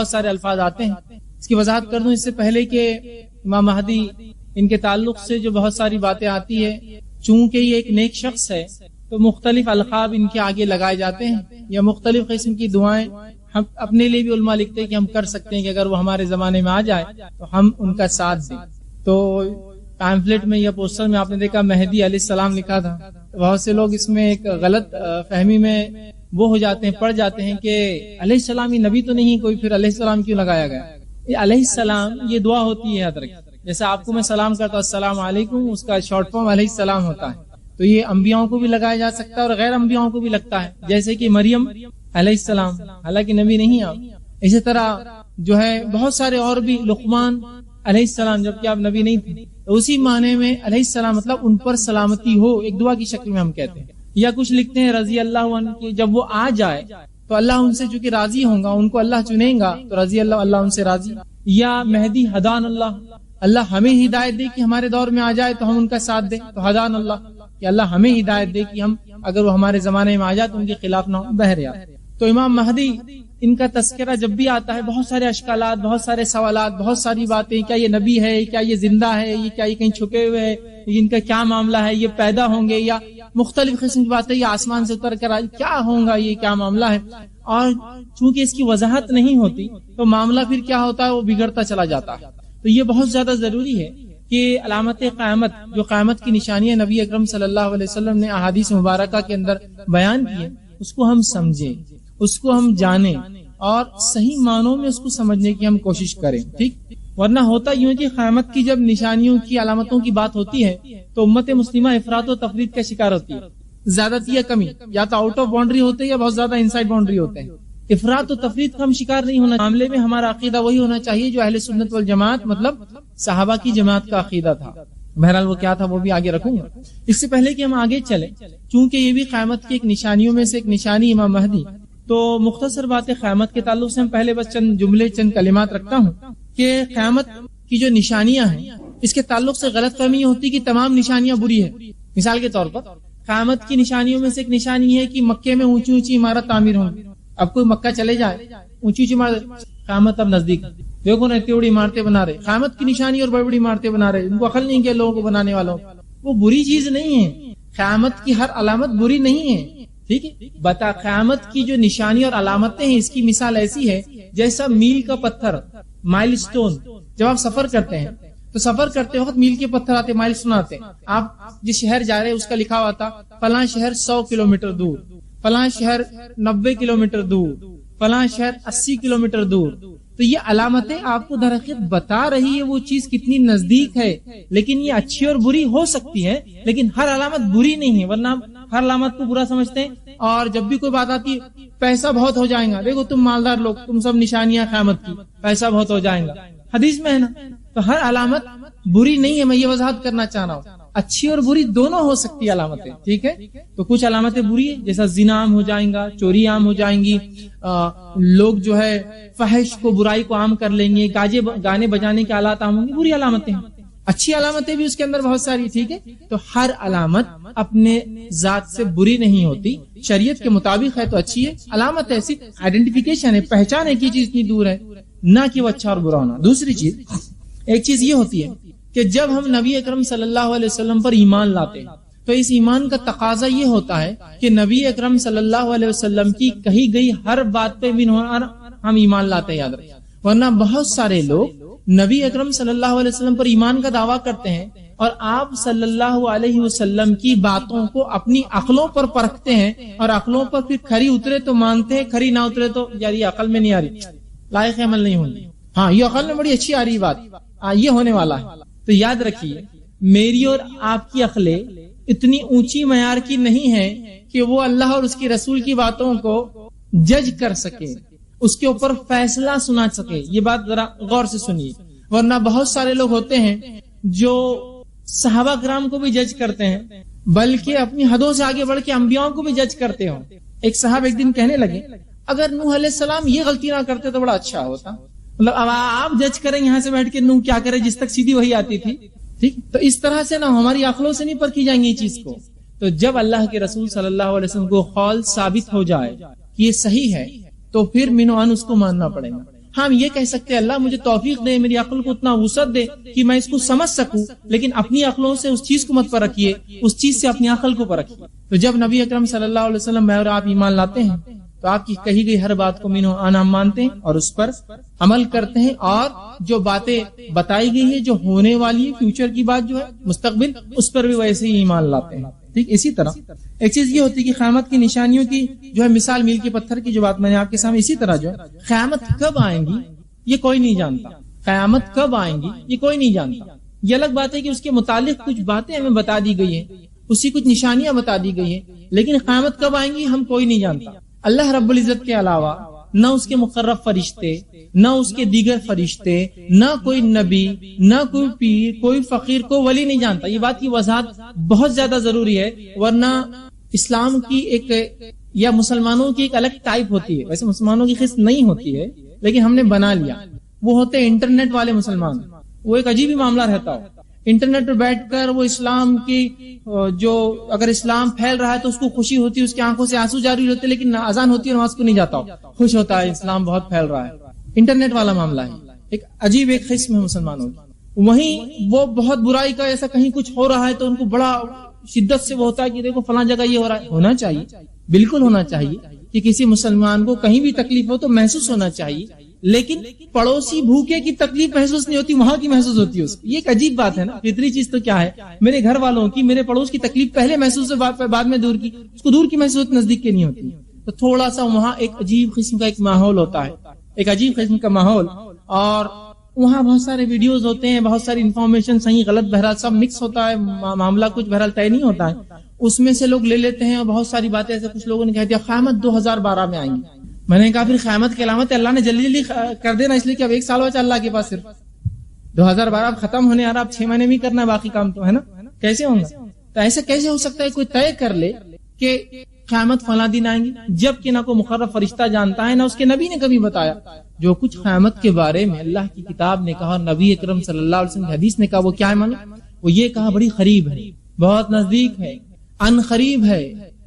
بہت سارے الفاظ آتے ہیں. اس کی وضاحت کر دوں اس سے پہلے کہ امام مہدی ان کے تعلق سے جو بہت ساری باتیں آتی ہے، چونکہ یہ ایک نیک شخص ہے تو مختلف القاب ان کے آگے لگائے جاتے ہیں یا مختلف قسم کی دعائیں ہم اپنے لیے بھی علماء لکھتے ہیں کہ ہم کر سکتے ہیں کہ اگر وہ ہمارے زمانے میں آ جائے تو ہم ان کا ساتھ دیں. تو پیمفلٹ میں یا پوسٹر میں آپ نے دیکھا مہدی علیہ السلام لکھا تھا. بہت سے لوگ اس میں ایک غلط فہمی میں وہ ہو جاتے ہیں، پڑ جاتے ہیں کہ علیہ السلام یہ نبی تو نہیں، کوئی پھر علیہ السلام کیوں لگایا گیا. یہ علیہ السلام یہ دعا ہوتی ہے حضرت، جیسے آپ کو میں سلام کرتا ہوں السلام علیکم، اس کا شارٹ فارم علیہ السلام ہوتا ہے. تو یہ انبیاؤں کو بھی لگایا جا سکتا ہے اور غیر انبیاؤں کو بھی لگتا ہے، جیسے کہ مریم علیہ السلام، حالانکہ نبی نہیں آپ. اسی طرح جو ہے بہت سارے اور بھی، لقمان علیہ السلام جبکہ آپ نبی نہیں تھے. تو اسی معنی میں علیہ السلام مطلب ان پر سلامتی ہو، ایک دعا کی شکل میں ہم کہتے ہیں. یا کچھ لکھتے ہیں رضی اللہ عنہ کہ جب وہ آ جائے تو اللہ ان سے چونکہ راضی ہوں گا، ان کو اللہ چنیں گا تو رضی اللہ ان سے راضی. یا مہدی ہدان اللہ ہمیں ہدایت دے کہ ہمارے دور میں آ جائے تو ہم ان کا ساتھ دیں، تو ہدان اللہ کہ اللہ ہمیں ہدایت دے کہ ہم اگر وہ ہمارے زمانے میں آ جائے تو ان کے خلاف نہ بہریا. تو امام مہدی ان کا تذکرہ جب بھی آتا ہے بہت سارے اشکالات، بہت سارے سوالات، بہت ساری باتیں، کیا یہ نبی ہے، کیا یہ زندہ ہے، یہ کیا یہ کہیں چھپے ہوئے ہے، ان کا کیا معاملہ ہے، یہ پیدا ہوں گے یا مختلف قسم کی باتیں، یہ آسمان سے اتر کر آئے، کیا ہوگا، یہ کیا معاملہ ہے. اور چونکہ اس کی وضاحت نہیں ہوتی تو معاملہ پھر کیا ہوتا ہے، وہ بگڑتا چلا جاتا ہے. تو یہ بہت زیادہ ضروری ہے کہ علامت قیامت، جو قیامت کی نشانیاں نبی اکرم صلی اللہ علیہ وسلم نے احادیث مبارکہ کے اندر بیان کی ہے، اس کو ہم سمجھیں، اس کو ہم جانیں اور صحیح معنوں میں اس کو سمجھنے کی ہم کوشش کریں. ٹھیک، ورنہ ہوتا یوں ہے کہ قیامت کی جب نشانیوں کی علامتوں کی بات ہوتی ہے تو امت مسلمہ افراط و تفریط کا شکار ہوتی ہے. زیادتی یا کمی، یا تو آؤٹ آف باؤنڈری ہوتے ہیں یا بہت زیادہ انسائڈ باؤنڈری ہوتے ہیں. افراط و تفریط کا ہم شکار نہیں ہونا. معاملے میں ہمارا عقیدہ وہی ہونا چاہیے جو اہل سنت والجماعت مطلب صحابہ کی جماعت کا عقیدہ تھا. بہرحال وہ کیا تھا وہ بھی آگے رکھوں گا. اس سے پہلے کہ ہم آگے چلیں، چونکہ یہ بھی قیامت کی ایک نشانیوں میں سے ایک نشانی امام مہدی، تو مختصر باتیں قیامت کے تعلق سے ہم پہلے بس چند جملے چند کلمات رکھتا ہوں کہ قیامت کی جو نشانیاں ہیں اس کے تعلق سے غلط فہمی یہ ہوتی کہ تمام نشانیاں بری ہیں. مثال کے طور پر قیامت کی نشانیوں میں سے ایک نشانی ہے کہ مکے میں اونچی اونچی عمارت تعمیر ہوں گی. اب کوئی مکہ چلے جائے، اونچی اونچی عمارت، قیامت اب نزدیک، دیکھو نا اتنی بڑی عمارتیں بنا رہے، قیامت کی نشانی اور بڑی بڑی عمارتیں بنا رہے. ان کو عقل نہیں کہ لوگوں کو بنانے والوں، وہ بری چیز نہیں ہے. قیامت کی ہر علامت بری نہیں ہے. ٹھیک ہے، بتا قیامت کی جو نشانی اور علامتیں ہیں اس کی مثال ایسی ہے جیسا میل کا پتھر، مائل سٹون. جب آپ سفر کرتے ہیں تو سفر کرتے وقت میل کے پتھر آتے، مائل سٹون آتے. آپ جس شہر جا رہے ہیں اس کا لکھا ہوا تھا فلاں شہر 100 کلومیٹر دور، فلاں شہر 90 کلومیٹر دور، فلاں شہر 80 کلومیٹر دور. تو یہ علامتیں آپ کو در حقیقت بتا رہی ہے وہ چیز کتنی نزدیک ہے. لیکن یہ اچھی اور بری ہو سکتی ہے، لیکن ہر علامت بری نہیں ہے. ورنہ ہر علامت کو برا سمجھتے ہیں. اور جب بھی کوئی بات آتی ہے پیسہ بہت ہو جائے گا، دیکھو تم مالدار لوگ، تم سب نشانیاں قیامت کی، پیسہ بہت ہو جائے گا، حدیث میں ہے نا. تو ہر علامت بری نہیں ہے، میں یہ وضاحت کرنا چاہ رہا ہوں. اچھی اور بری دونوں ہو سکتی علامتیں. ٹھیک ہے، تو کچھ علامتیں بری ہیں جیسا زنا عام ہو جائیں گا، چوری عام ہو جائیں گی، لوگ جو ہے فحش کو، برائی کو عام کر لیں گے، گانے بجانے کے آلات عام ہوں گے، بری علامتیں ہیں. اچھی علامتیں بھی اس کے اندر بہت ساری. ٹھیک ہے، تو ہر علامت اپنے ذات سے بری نہیں ہوتی، شریعت کے مطابق ہے تو اچھی ہے. علامت ایسی آئیڈینٹیفیکیشن ہے، پہچان ہے کہ چیز اتنی دور ہے، نہ کہ وہ اچھا اور برا ہونا. دوسری چیز، ایک چیز یہ ہوتی ہے کہ جب ہم نبی اکرم صلی اللہ علیہ وسلم پر ایمان لاتے ہیں تو اس ایمان کا تقاضا یہ ہوتا ہے کہ نبی اکرم صلی اللہ علیہ وسلم کی کہی گئی ہر بات پہ بھی ہم ایمان لاتے ہیں. یاد رکھیں، ورنہ بہت سارے لوگ نبی اکرم صلی اللہ علیہ وسلم پر ایمان کا دعویٰ کرتے ہیں اور آپ صلی اللہ علیہ وسلم کی باتوں کو اپنی عقلوں پر پرکھتے ہیں اور عقلوں پر پھر کھری اترے تو مانتے ہیں، کھری نہ اترے تو یار یہ عقل میں نہیں آ رہی، لائق عمل نہیں ہوگی. ہاں یہ عقل میں بڑی اچھی آ رہی بات، یہ ہونے والا ہے. تو یاد رکھیے میری اور آپ کی عقلیں اتنی اونچی معیار کی نہیں ہے کہ وہ اللہ اور اس کی رسول کی باتوں کو جج کر سکے، اس کے اوپر فیصلہ سنا سکے. یہ بات ذرا غور سے سنیے. ورنہ بہت سارے لوگ ہوتے ہیں جو صحابہ کرام کو بھی جج کرتے ہیں، بلکہ اپنی حدوں سے آگے بڑھ کے انبیاء کو بھی جج کرتے ہوں. ایک صاحب ایک دن کہنے لگے اگر نوح علیہ السلام یہ غلطی نہ کرتے تو بڑا اچھا ہوتا. مطلب اب آپ جج کریں یہاں سے بیٹھ کے نوح کیا کرے جس تک سیدھی وہی آتی تھی. ٹھیک، تو اس طرح سے نہ ہماری عقلوں سے نہیں پرکھی جائیں گی یہ چیز کو. تو جب اللہ کے رسول صلی اللہ علیہ وسلم کو قول ثابت ہو جائے کہ یہ صحیح ہے تو پھر من و عن اس کو ماننا پڑے گا. ہم یہ کہہ سکتے ہیں اللہ مجھے توفیق دے، میری عقل کو اتنا وسعت دے کہ میں اس کو سمجھ سکوں، لیکن اپنی عقلوں سے اس چیز کو مت پرکھیے، اس چیز سے اپنی عقل کو پرکھیے۔ تو جب نبی اکرم صلی اللہ علیہ وسلم میں اور آپ ایمان لاتے ہیں تو آپ کی کہی گئی ہر بات کو من و آن ہم مانتے ہیں اور اس پر عمل کرتے ہیں، اور جو باتیں بتائی گئی ہے جو ہونے والی ہے، فیوچر کی بات جو ہے مستقبل، اس پر بھی ویسے ہی ایمان لاتے ہیں۔ ٹھیک، اسی طرح ایک چیز یہ ہوتی ہے کہ قیامت کی نشانیوں کی جو ہے مثال میل کے پتھر کی جو بات میں نے آپ کے سامنے، اسی طرح جو ہے قیامت کب آئیں گی یہ کوئی نہیں جانتا، قیامت کب آئیں گی یہ کوئی نہیں جانتا۔ یہ الگ بات ہے کہ اس کے متعلق کچھ باتیں ہمیں بتا دی گئی ہیں، اسی کچھ نشانیاں بتا دی گئی ہیں، لیکن قیامت کب آئیں گی ہم کوئی نہیں جانتا۔ اللہ رب العزت کے علاوہ نہ اس کے مقرب فرشتے، نہ اس کے دیگر فرشتے، نہ کوئی نبی، نہ کوئی پیر، کوئی فقیر، کوئی ولی نہیں جانتا۔ یہ بات کی وضاحت بہت زیادہ ضروری ہے، ورنہ اسلام کی ایک یا مسلمانوں کی ایک الگ ٹائپ ہوتی ہے، ویسے مسلمانوں کی قسم نہیں ہوتی ہے لیکن ہم نے بنا لیا، وہ ہوتے ہیں انٹرنیٹ والے مسلمان۔ وہ ایک عجیب ہی معاملہ رہتا ہو، انٹرنیٹ پر بیٹھ کر وہ اسلام کی جو اگر اسلام پھیل رہا ہے تو اس کو خوشی ہوتی ہے، اس کی آنکھوں سے آنسو جاری ہوتے، لیکن اذان ہوتی ہے نماز کو نہیں جاتا ہو، خوش ہوتا ہے اسلام بہت پھیل رہا ہے۔ انٹرنیٹ والا معاملہ ہے، ایک عجیب ایک قسم ہے مسلمانوں کی۔ وہیں وہ بہت برائی کا ایسا کہیں کچھ ہو رہا ہے تو ان کو بڑا شدت سے وہ ہوتا ہے کہ دیکھو فلاں جگہ یہ ہو رہا ہے۔ ہونا چاہیے، بالکل ہونا چاہیے کہ کسی مسلمان کو کہیں بھی تکلیف ہو تو محسوس ہونا چاہیے، لیکن پڑوسی بھوکے کی تکلیف محسوس نہیں ہوتی، وہاں کی محسوس ہوتی ہے اس کی۔ یہ ایک عجیب بات ہے نا، فطری چیز تو کیا ہے، میرے گھر والوں کی، میرے پڑوس کی تکلیف پہلے محسوس ہے، بعد میں دور کی، اس کو دور کی محسوس نزدیک کی نہیں ہوتی۔ تو تھوڑا سا وہاں ایک عجیب قسم کا ایک ماحول ہوتا ہے، ایک عجیب قسم کا ماحول، اور وہاں بہت سارے ویڈیوز ہوتے ہیں، بہت ساری انفارمیشن صحیح غلط بہرحال سب مکس ہوتا ہے، معاملہ کچھ بہرحال طے نہیں ہوتا ہے، اس میں سے لوگ لے لیتے ہیں، اور بہت ساری باتیں ایسے کچھ لوگوں نے کہہ دیا قیامت 2012 میں آئیں گی۔ میں نے کہا پھر قیامت کی علامت اللہ نے جلدی جلدی کر دینا، اس لیے کہ اب 1 سال بچا اللہ کے پاس، صرف 2012 اب ختم ہونے آ رہا، اب 6 مہینے بھی کرنا ہے باقی کام تو ہے نا، کیسے ہوں گا؟ تو ایسا کیسے ہو سکتا ہے کوئی طے کر لے کہ قیامت فلاں دن آئیں گی، جبکہ نہ کوئی مقرب فرشتہ جانتا ہے، نہ اس کے نبی نے کبھی بتایا۔ جو کچھ قیامت کے بارے میں اللہ کی کتاب نے کہا اور نبی اکرم صلی اللہ علیہ وسلم کی حدیث نے کہا، وہ کیا ہے مانو؟ وہ یہ کہا بڑی قریب ہے، بہت نزدیک ہے، ان قریب ہے،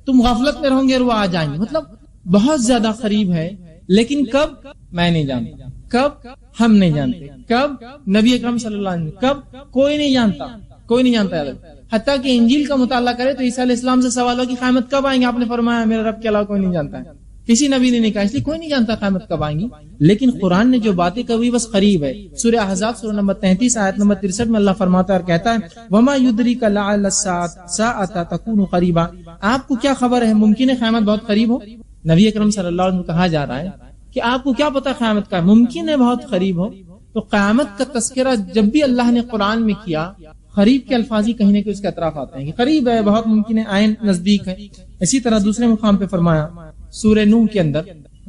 تم غفلت میں رہو گے اور وہ آ جائیں گے، مطلب بہت زیادہ قریب ہے۔ لیکن کب میں نہیں جانتا، کب ہم نہیں جانتے، کب نبی اکرم صلی اللہ علیہ وسلم، کب کوئی نہیں جانتا، کوئی نہیں جانتا۔ حتیٰ کہ انجیل کا مطالعہ کرے تو عیسیٰ علیہ السلام سے سوال ہو کہ قیامت کب آئیں گے، آپ نے فرمایا میرے رب کے علاوہ کوئی نہیں جانتا ہے، کسی نبی نے نہیں کہا، اس لیے کوئی نہیں جانتا قیامت کب آئیں گی۔ لیکن قرآن نے جو باتیں کہی بس قریب ہے۔ سورہ احزاب سورہ نمبر 33 آیت نمبر 63 میں اللہ فرماتا ہے اور کہتا ہے وما یدریک لعل الساعۃ تکون قریبا، آپ کو کیا خبر ہے ممکن ہے قیامت بہت قریب ہو۔ نبی اکرم صلی اللہ علیہ وسلم کہا جا رہا ہے کہ آپ کو کیا پتا قیامت کا، ممکن ہے بہت قریب ہو۔ تو قیامت کا تذکرہ جب بھی اللہ نے قرآن میں کیا، قریب کے الفاظ ہی کہیں نہ کہیں اس کے اطراف آتے ہیں کہ قریب ہے، بہت ممکن ہے، عین نزدیک ہے۔ اسی طرح دوسرے مقام پہ فرمایا سورہ نوح کے اندر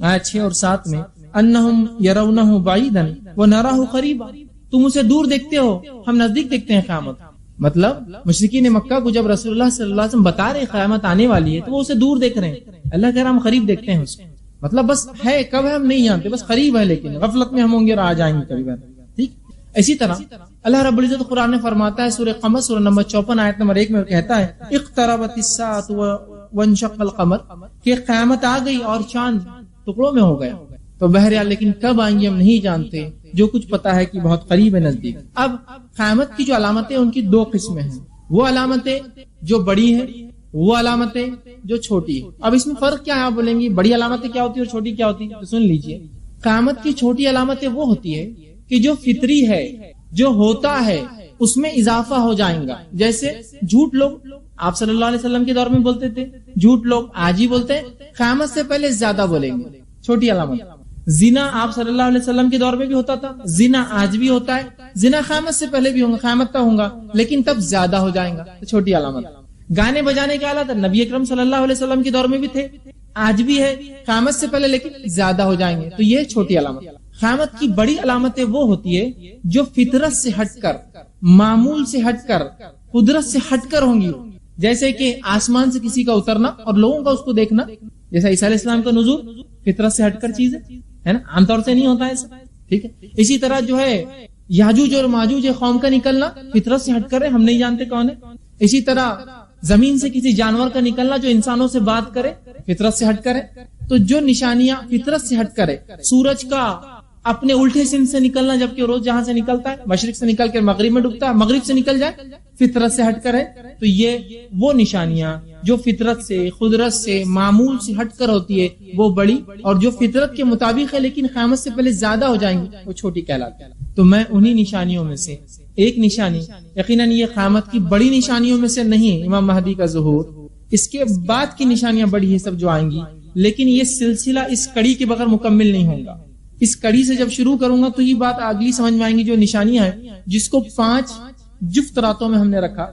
آیت 6 اور 7 میں انہم یرونہ بعیدا ونراہ قریبا، تم اسے دور دیکھتے ہو، ہم نزدیک دیکھتے ہیں قیامت۔ مطلب مشرکین مکہ کو جب رسول اللہ صلی اللہ علیہ وسلم بتا رہے قیامت آنے والی ہے تو وہ اسے دور دیکھ رہے ہیں، اللہ کہہ رہا ہم قریب دیکھتے ہیں اس کو، مطلب بس ہے کب ہے ہم نہیں جانتے، بس قریب ہے، لیکن غفلت میں ہم ہوں گے اور آ جائیں گے کبھی بار۔ ٹھیک، اسی طرح اللہ رب العزت قرآن نے فرماتا ہے سورہ قمر سورہ نمبر 54 آیت نمبر 1 میں کہتا ہے اقتربت الساعۃ وانشق القمر، کہ قیامت آ گئی اور چاند ٹکڑوں میں ہو گیا۔ تو بہرحال لیکن کب آئیں گے ہم نہیں جانتے، جو کچھ پتا ہے کہ بہت قریب ہے، نزدیک۔ اب قیامت کی جو علامتیں ان کی 2 قسمیں ہیں، وہ علامتیں جو بڑی ہیں، وہ علامتیں جو چھوٹی ہیں۔ اب اس میں فرق کیا ہے، آپ بولیں گے بڑی علامتیں کیا ہوتی ہے اور چھوٹی کیا ہوتی ہے؟ تو سن لیجئے، قیامت کی چھوٹی علامتیں وہ ہوتی ہے کہ جو فطری ہے، جو ہوتا ہے اس میں اضافہ ہو جائیں گا۔ جیسے جھوٹ لوگ آپ صلی اللہ علیہ وسلم کے دور میں بولتے تھے، جھوٹ لوگ آج ہی بولتے ہیں، قیامت سے پہلے زیادہ بولیں گے، چھوٹی علامت۔ زنا آپ صلی اللہ علیہ وسلم کے دور میں بھی ہوتا تھا، زنا آج بھی ہوتا ہے، زنا قیامت سے پہلے بھی ہوگا، قیامت تک ہوگا، لیکن تب زیادہ ہو جائیں گا، چھوٹی علامت۔ گانے بجانے کے آلات نبی اکرم صلی اللہ علیہ وسلم کے دور میں بھی تھے، آج بھی ہے، قیامت سے پہلے لیکن زیادہ ہو جائیں گے، تو یہ چھوٹی علامت۔ قیامت کی بڑی علامتیں وہ ہوتی ہے جو فطرت سے ہٹ کر، معمول سے ہٹ کر، قدرت سے ہٹ کر ہوں گی، جیسے کہ آسمان سے کسی کا اترنا اور لوگوں کا اس کو دیکھنا، جیسا عیسیٰ علیہ السلام کا نزول فطرت سے ہٹ کر چیز ہے نا، عام طور سے نہیں ہوتا ایسا، ٹھیک ہے۔ اسی طرح جو ہے یاجوج اور ماجوج قوم کا نکلنا فطرت سے ہٹ کر ہے، ہم نہیں جانتے کون ہے۔ اسی طرح زمین سے کسی جانور کا نکلنا جو انسانوں سے بات کرے، فطرت سے ہٹ کر ہے۔ تو جو نشانیاں فطرت سے ہٹ کرے، سورج کا اپنے الٹے سمت سے نکلنا، جبکہ روز جہاں سے نکلتا ہے مشرق سے نکل کر مغرب میں ڈوبتا ہے، مغرب سے نکل جائے فطرت سے ہٹ کر ہے. تو یہ وہ نشانیاں جو فطرت سے، قدرت سے، معمول سے ہٹ کر ہوتی ہے وہ بڑی، اور جو فطرت کے مطابق ہے لیکن قیامت سے پہلے زیادہ ہو جائیں گی وہ چھوٹی کہلاتی ہے. تو میں انہی نشانیوں میں سے ایک نشانی، یقیناً یہ قیامت کی بڑی نشانیوں میں سے نہیں ہے امام مہدی کا ظہور، اس کے بعد کی نشانیاں بڑی ہے سب جو آئیں گی، لیکن یہ سلسلہ اس کڑی کے بغیر مکمل نہیں ہوگا. اس کڑی سے جب شروع کروں گا تو یہ بات اگلی سمجھ میں آئیں گی جو نشانیاں ہیں، جس کو 5 جفت راتوں میں ہم نے رکھا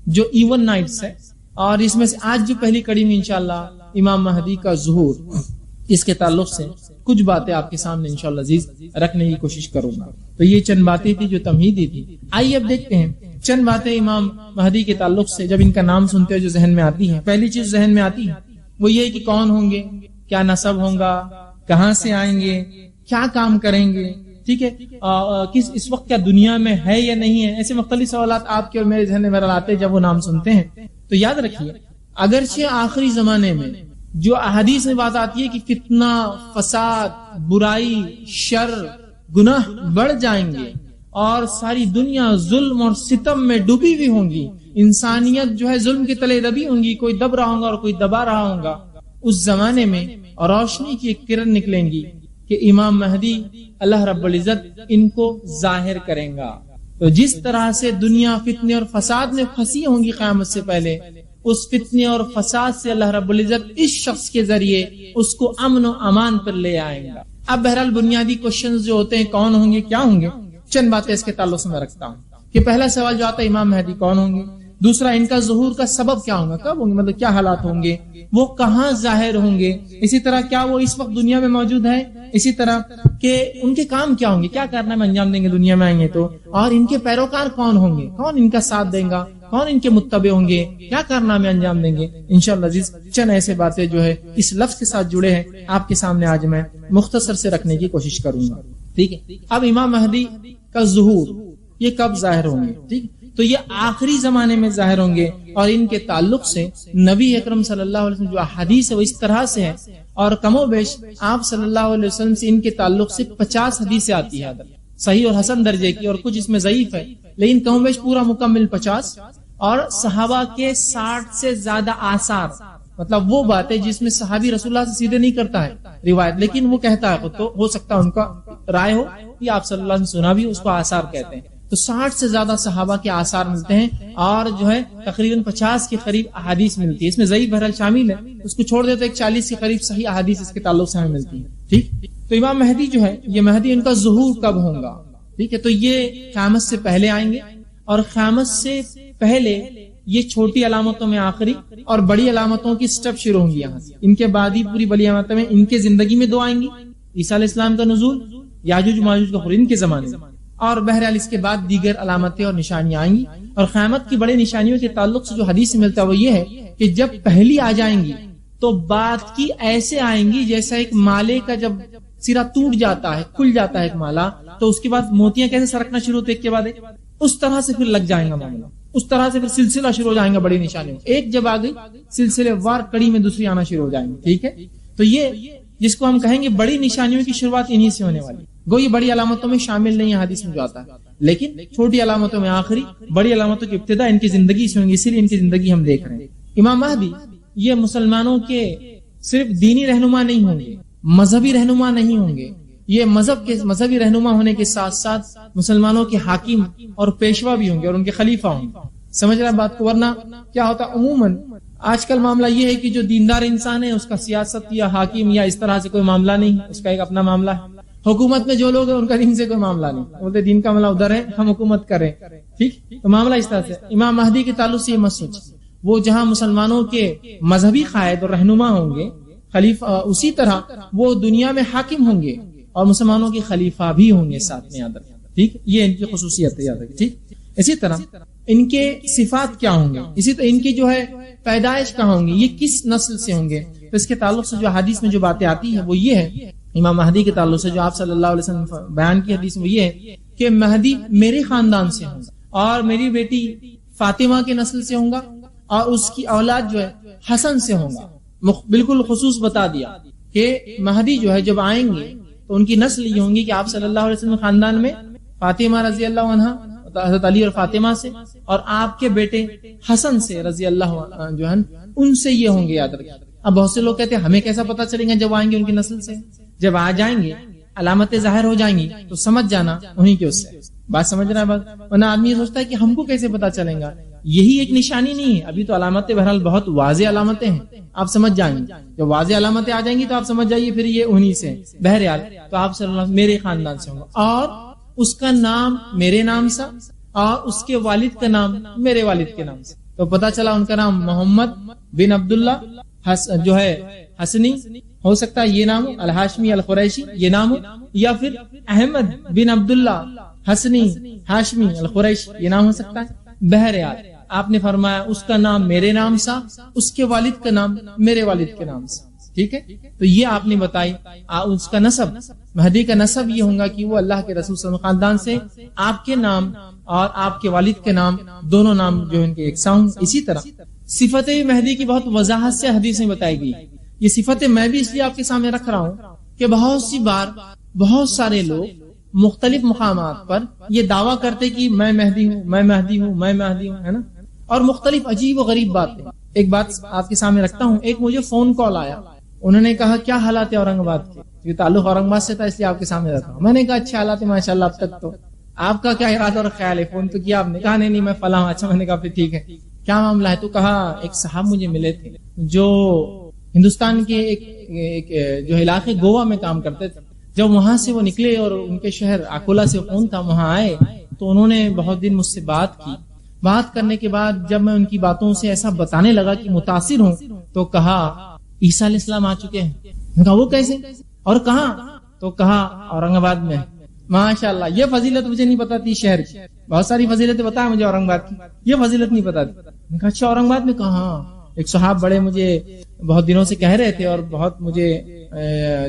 جو ایون نائٹس ہے، اور اس میں سے آج جو پہلی کڑی میں انشاءاللہ امام مہدی کا ظہور، اس کے تعلق سے کچھ باتیں آپ کے سامنے انشاءاللہ عزیز رکھنے کی کوشش کروں گا. تو یہ چند باتیں تھی جو تمہیدی تھی. آئیے اب دیکھتے ہیں چند باتیں امام مہدی کے تعلق سے جب ان کا نام سنتے ہیں جو ذہن میں آتی ہیں. پہلی چیز ذہن میں آتی ہے وہ یہ کہ کون ہوں گے، کیا نسب ہوگا، کہاں سے آئیں گے، کیا کام کریں گے، ٹھیک ہے، اس وقت کیا دنیا میں ہے یا نہیں ہے. ایسے مختلف سوالات آپ کے اور میرے ذہن میں آتے جب وہ نام سنتے ہیں. تو یاد رکھیے اگرچہ آخری زمانے میں جو احادیث میں بات آتی ہے کہ فتنہ، فساد، برائی، شر، گناہ بڑھ جائیں گے اور ساری دنیا ظلم اور ستم میں ڈوبی ہوئی ہوں گی، انسانیت جو ہے ظلم کے تلے دبی ہوں گی، کوئی دب رہا ہوگا اور کوئی دبا رہا ہوگا، اس زمانے میں روشنی کی ایک کرن نکلیں گی کہ امام مہدی اللہ رب العزت ان کو ظاہر کریں گا. تو جس طرح سے دنیا فتنے اور فساد میں پھنسی ہوں گی قیامت سے پہلے، اس فتنے اور فساد سے اللہ رب العزت اس شخص کے ذریعے اس کو امن و امان پر لے آئیں گا. اب بہرحال بنیادی کوشچنز جو ہوتے ہیں کون ہوں گے، کیا ہوں گے، چند باتیں اس کے تعلق سے میں رکھتا ہوں. کہ پہلا سوال جو آتا ہے امام مہدی کون ہوں گے، دوسرا ان کا ظہور کا سبب کیا ہوگا، کب ہوں گے، مطلب کیا حالات ہوں گے، وہ کہاں ظاہر ہوں گے، اسی طرح کیا وہ اس وقت دنیا میں موجود ہے، اسی طرح کہ ان کے کام کیا ہوں گے، کیا کرنا میں انجام دیں گے دنیا میں آئیں گے تو، اور ان کے پیروکار کون ہوں گے، کون ان کا ساتھ دیں گا، کون ان کے متبع ہوں گے، کیا کارنامے میں انجام دیں گے. انشاءاللہ عزیز چند ایسے باتیں جو ہے اس لفظ کے ساتھ جڑے ہیں آپ کے سامنے آج میں مختصر سے رکھنے کی کوشش کروں گا. ٹھیک ہے، اب امام مہدی کا ظہور یہ کب ظاہر ہوں گے، ٹھیک، تو یہ آخری زمانے میں ظاہر ہوں گے، اور ان کے تعلق سے نبی اکرم صلی اللہ علیہ وسلم جو حدیث ہے وہ اس طرح سے ہے، اور کم و بیش آپ صلی اللہ علیہ وسلم سے ان کے تعلق سے 50 حدیثیں آتی ہے صحیح اور حسن درجے کی، اور کچھ اس میں ضعیف ہے لیکن کم و بیش پورا مکمل 50، اور صحابہ کے 60 سے زیادہ آثار، مطلب وہ باتیں جس میں صحابی رسول اللہ سے سیدھے نہیں کرتا ہے روایت لیکن وہ کہتا ہے، تو ہو سکتا ہے ان کا رائے ہو یا آپ صلی اللہ علیہ وسلم سنا بھی، اس کو آثار کہتے ہیں. تو 60 سے زیادہ صحابہ کے آثار ملتے ہیں، اور جو ہے تقریباً 50 کے قریب احادیث ملتی ہے، اس میں ضعیف بہرحال شامل ہے، اس کو چھوڑ دے تو 40 کے قریب صحیح احادیث اس کے تعلق سے ہمیں ملتی ہے. ٹھیک، تو امام مہدی جو ہے یہ مہدی ان کا ظہور کب ہوگا، ٹھیک ہے، تو یہ قیامت سے پہلے آئیں گے، اور قیامت سے پہلے یہ چھوٹی علامتوں میں آخری اور بڑی علامتوں کی سٹیپ شروع ہوں گی یہاں سے. ان کے بعد ہی پوری بڑی علامتیں میں ان کے زندگی میں 2 آئیں گی، عیسیٰ علیہ السلام کا نزول، یاجوج ماجوج کا خروج ان کے زمانے میں، اور بہرحال اس کے بعد دیگر علامتیں اور نشانیاں آئیں گی. اور قیامت کی بڑے نشانیوں کے تعلق سے جو حدیث سے ملتا ہے وہ یہ ہے کہ جب پہلی آ جائیں گی تو بات کی ایسے آئیں گی جیسا ایک مالے کا جب سرا ٹوٹ جاتا ہے، کھل جاتا ہے ایک مالا، تو اس کے بعد موتیاں کیسے سرکنا شروع ہوتے ایک کے بعد ایک، اس طرح سے پھر لگ جائیں گا معاملہ، اس طرح سے پھر سلسلہ شروع ہو جائیں گا بڑی نشانیوں، ایک جب آ گئی سلسلے وار کڑی میں دوسری آنا شروع ہو جائیں گی. ٹھیک ہے، تو یہ جس کو ہم کہیں گے بڑی نشانیوں کی شروعات انہی سے ہونے والی. گو یہ بڑی علامتوں میں شامل نہیں ہے حدیث میں جو آتا ہے، لیکن چھوٹی علامتوں میں آخری، بڑی علامتوں کی ابتدا ان کی زندگی سے ہوں گی، اسی لیے ان کی زندگی ہم دیکھ رہے ہیں. امام مہدی یہ مسلمانوں کے صرف دینی رہنما نہیں ہوں گے، مذہبی رہنما نہیں ہوں گے، یہ مذہبی رہنما ہونے کے ساتھ ساتھ مسلمانوں کے حاکم اور پیشوا بھی ہوں گے، اور ان کے خلیفہ ہوں گے. سمجھ رہا بات کو؟ ورنہ کیا ہوتا عموماً آج کل معاملہ یہ ہے کہ جو دیندار انسان ہے اس کا سیاست یا حاکم یا اس طرح سے کوئی معاملہ نہیں، اس کا ایک اپنا معاملہ ہے. حکومت میں جو لوگ ہیں ان کا دین سے کوئی معاملہ نہیں، بولتے دین کا معاملہ ادھر ہے، ہم حکومت کریں. ٹھیک، تو معاملہ اس طرح سے. امام مہدی کے تعلق سے یہ مت سوچ، وہ جہاں مسلمانوں کے مذہبی قائد اور رہنما ہوں گے خلیفہ، اسی طرح وہ دنیا میں حاکم ہوں گے اور مسلمانوں کے خلیفہ بھی ہوں گے ساتھ میں. یاد رکھیں، ٹھیک، یہ ان کی خصوصیت ہے، یاد رکھیں. ٹھیک، اسی طرح ان کے صفات کیا ہوں گے، اسی طرح ان کی جو ہے پیدائش کہاں ہوں گے، یہ کس نسل سے ہوں گے. تو اس کے تعلق سے جو حدیث میں جو باتیں آتی ہیں وہ یہ ہے، امام مہدی کے تعلق سے جو آپ صلی اللہ علیہ وسلم بیان کی حدیث میں یہ ہے کہ مہدی میرے خاندان سے ہوں گا اور میری بیٹی فاطمہ کے نسل سے ہوں گا، اور اس کی اولاد جو ہے حسن سے ہوں گا. بالکل خصوص بتا دیا کہ مہدی جو ہے جب آئیں گے تو ان کی نسل یہ ہوں گی کہ آپ صلی اللہ علیہ وسلم خاندان میں فاطمہ رضی اللہ عنہ، حضرت علی اور فاطمہ سے، اور آپ کے بیٹے حسن سے رضی اللہ عنہ جو ہے ان سے یہ ہوں گے، یاد رکھیں۔ اب بہت سے لوگ کہتے ہیں ہمیں کیسا پتا چلے گا؟ جب آئیں گے ان کی نسل سے، جب آ جائیں گے علامتیں ظاہر ہو جائیں گی تو سمجھ جانا انہی کے اس سے، بات سمجھ رہا ہے بات؟ ورنہ آدمی سوچتا ہے کہ ہم کو کیسے پتا چلیں گا، یہی ایک نشانی نہیں ہے، ابھی تو علامتیں بہرحال بہت واضح علامتیں ہیں، آپ سمجھ جائیں گے، جب واضح علامتیں آ جائیں گی تو آپ سمجھ جائیے پھر یہ انہی سے۔ بہرحال تو آپ صلی اللہ علیہ وسلم میرے خاندان سے ہوں گا، اور اس کا نام میرے نام سے، اور اس کے والد کا نام میرے والد کے نام سے، تو پتا چلا ان کا نام محمد بن عبداللہ جو ہے حسنی ہو سکتا ہے، یہ نام ہو، الہاشمی القریشی یہ نام ہو، یا پھر احمد بن عبداللہ حسنی ہاشمی القریشی یہ نام ہو سکتا ہے۔ بہرحال آپ نے فرمایا اس کا نام میرے نام سا، اس کے والد کا نام میرے والد کے نام سے، ٹھیک ہے؟ تو یہ آپ نے بتائی اس کا نسب، مہدی کا نسب یہ ہوگا کہ وہ اللہ کے رسول صلی اللہ علیہ وسلم خاندان سے، آپ کے نام اور آپ کے والد کے نام دونوں نام جو ان کے یکساں ہوں۔ اسی طرح صفت مہدی کی بہت وضاحت سے حدیث میں بتائی گئی، یہ صفتیں میں بھی اس لیے آپ کے سامنے رکھ رہا ہوں کہ بہت سی بار بہت سارے لوگ مختلف مقامات پر یہ دعویٰ کرتے کہ میں مہدی ہوں، میں مہدی ہوں، میں مہدی ہوں، ہے نا، اور مختلف عجیب و غریب باتیں۔ ایک بات آپ کے سامنے رکھتا ہوں، ایک مجھے فون کال آیا، انہوں نے کہا کیا حالات ہے اورنگ آباد کے، یہ تعلق اورنگ آباد سے تھا اس لیے آپ کے سامنے رکھا ہوں۔ میں نے کہا اچھے حالات ہے ماشاء اللہ اب تک، تو آپ کا کیا ارادہ اور خیال ہے؟ فون تو کیا آپ نے، کہا نہیں میں فلاں ہوں۔ اچھا، میں نے کہا پھر ٹھیک ہے، کیا معاملہ ہے؟ تو کہا ایک صاحب مجھے ملے تھے جو ہندوستان کے ایک جو علاقے گوا میں کام کرتے تھے، جب وہاں سے وہ نکلے اور ان کے شہر اکولا سے فون تھا، وہاں آئے تو انہوں نے بہت دن مجھ سے بات کی۔ بات کرنے کے بعد جب میں ان کی باتوں سے ایسا بتانے لگا کہ متاثر ہوں، تو کہا عیسیٰ علیہ السلام آ چکے ہیں۔ میں کہا وہ کیسے اور کہاں؟ تو کہا اورنگ آباد میں۔ ماشاءاللہ، یہ فضیلت مجھے نہیں پتا تھی شہر کی، بہت ساری فضیلتیں بتایا مجھے اورنگ آباد کی، یہ فضیلت نہیں پتا تھی۔ میں کہا اچھا اورنگ آباد میں؟ کہا ایک صاحب بڑے مجھے بہت دنوں سے کہہ رہے تھے اور بہت مجھے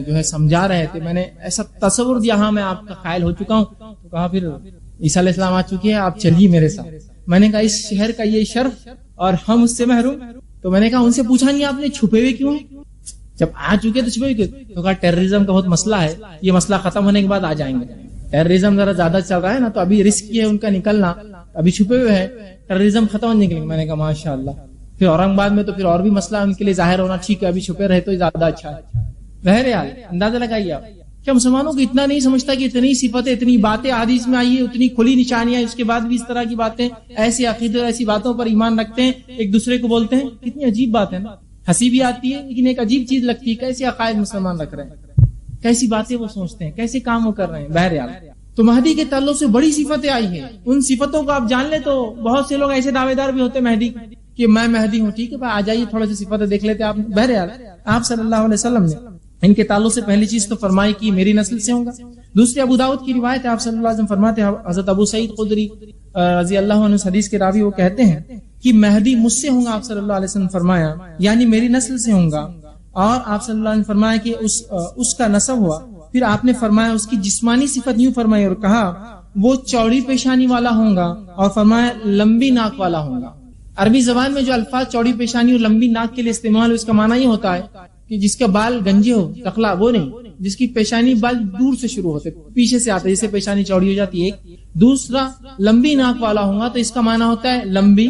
جو ہے سمجھا رہے تھے، میں نے ایسا تصور دیا ہاں میں آپ کا قائل ہو چکا ہوں۔ تو کہا پھر عیسیٰ علیہ السلام آ چکے ہیں، آپ چلیے میرے ساتھ۔ میں نے کہا اس شہر کا یہ شرف اور ہم اس سے محروم، تو میں نے کہا ان سے پوچھا نہیں آپ نے چھپے ہوئے کیوں ہیں؟ جب آ چکے تو چھپے ہوئے کیوں؟ تو کہا ٹیررزم کا بہت مسئلہ ہے، یہ مسئلہ ختم ہونے کے بعد آ جائیں گے، ٹیررزم ذرا زیادہ چل رہا ہے نا، تو ابھی رسک ہے ان کا نکلنا، ابھی چھپے ہوئے ہیں، ٹیررزم ختم ہونے کے لیے۔ میں نے کہا ماشاء اللہ، پھر اورنگ آباد میں تو پھر اور بھی مسئلہ ان کے لیے ظاہر ہونا ٹھیک ہے، ابھی چھپے رہے تو زیادہ اچھا ہے۔ بہرحال اندازہ لگائیے آپ، کیا مسلمانوں کو اتنا نہیں سمجھتا کہ اتنی صفتیں اتنی باتیں حدیث میں آئی ہے، اتنی کھلی نشانیاں، اس کے بعد بھی اس طرح کی باتیں، ایسی عقیدے اور ایسی باتوں پر ایمان رکھتے ہیں، ایک دوسرے کو بولتے ہیں، کتنی عجیب بات ہے نا، ہنسی بھی آتی ہے لیکن ایک عجیب چیز لگتی ہے، کیسے عقائد مسلمان رکھ رہے ہیں، کیسی باتیں وہ سوچتے ہیں، کیسے کام وہ کر رہے ہیں۔ بہرحال تو مہدی کے تعلق سے بڑی صفتیں آئی ہیں، ان صفتوں کو آپ جان لیں تو بہت سے لوگ ایسے دعوے دار بھی ہوتے ہیں مہدی کہ میں مہدی ہوں، ٹھیک ہے بھائی آ جائیے تھوڑا سی صفتیں دیکھ لیتے آپ۔ بہرحال آپ صلی اللہ علیہ وسلم نے ان کے تعلق سے پہلی چیز تو فرمائی کہ میری نسل سے ہوں گا۔ دوسری ابو داؤد کی روایت ہے، آپ صلی اللہ علیہ وسلم فرماتے ہیں، حضرت ابو سعید خدری رضی اللہ عنہ حدیث کے راوی، وہ کہتے ہیں کہ مہدی مجھ سے ہوں گا، آپ صلی اللہ علیہ وسلم فرمایا یعنی میری نسل سے ہوں گا، اور آپ صلی اللہ علیہ وسلم فرمایا کہ اس کا نسب ہوا۔ پھر آپ نے فرمایا اس کی جسمانی صفت یوں فرمائی اور کہا وہ چوڑی پیشانی والا ہوں گا، اور فرمایا لمبی ناک والا ہوں گا۔ عربی زبان میں جو الفاظ چوڑی پیشانی اور لمبی ناک کے لیے استعمال ہو، اس کا معنی یہ ہوتا ہے کہ جس کا بال گنجے ہو، ٹکلا، وہ نہیں، جس کی پیشانی بال دور سے شروع ہوتے، پیچھے سے آتے، جسے پیشانی چوڑی ہو جاتی ہے ایک۔ دوسرا لمبی ناک والا ہوں گا، تو اس کا معنی ہوتا ہے لمبی،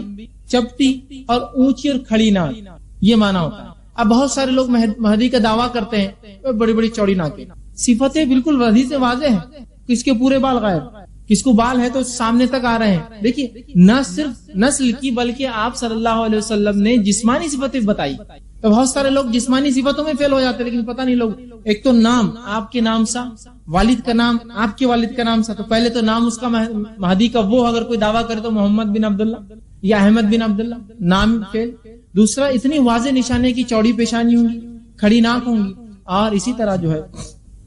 چپٹی اور اونچی اور کھڑی ناک، یہ معنی ہوتا ہے۔ اب بہت سارے لوگ مہدی کا دعویٰ کرتے ہیں بڑی بڑی چوڑی ناکیں، صفتیں بالکل حدیث سے واضح ہیں، کس کے پورے بال غائب، کس کو بال ہے تو سامنے تک آ رہے ہیں۔ دیکھیے نہ صرف نسل کی بلکہ آپ صلی اللہ علیہ وسلم نے جسمانی صفتیں بتائی، تو بہت سارے لوگ جسمانی صفتوں میں فیل ہو جاتے ہیں، لیکن پتہ نہیں لوگ، ایک تو نام آپ کے نام سا، والد کا نام آپ کے والد کا نام سا، تو پہلے تو نام اس کا مہدی کا، وہ اگر کوئی دعویٰ کرے تو محمد بن عبداللہ یا احمد بن عبداللہ، نام فیل۔ دوسرا اتنی واضح نشانی کی چوڑی پیشانی ہوں گی، کھڑی ناک ہوں گی، اور اسی طرح جو ہے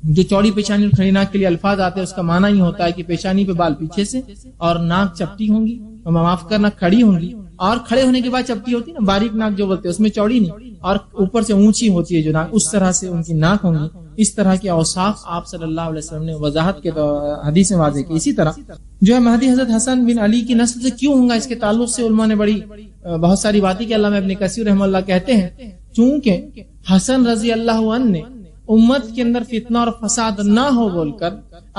جو چوڑی پیشانی اور کھڑی ناک کے لیے الفاظ آتے ہیں، اس کا معنی یہ ہوتا ہے کہ پیشانی پہ بال پیچھے سے، اور ناک چپٹی ہوں گی، معاف کرنا کھڑی ہوں گی، اور کھڑے ہونے کے بعد چپٹی ہوتی ہے نا، باریک ناک جو بولتے ہیں، اس میں چوڑی نہیں، اور اوپر سے اونچی ہوتی ہے جو ناک، اس طرح سے ان کی ناک ہوں گی۔ اس طرح کے اوصاف آپ صلی اللہ علیہ وسلم نے وضاحت کے حدیث میں واضح کی۔ اسی طرح جو ہے مہدی حضرت حسن بن علی کی نسل سے کیوں ہوں گا، اس کے تعلق سے علماء نے بڑی بہت ساری باتیں کی۔ علامہ ابن کثیر رحمہ اللہ کہتے ہیں چونکہ حسن رضی اللہ عنہ نے امت کے اندر فتنہ اور فساد نہ ہو بول کر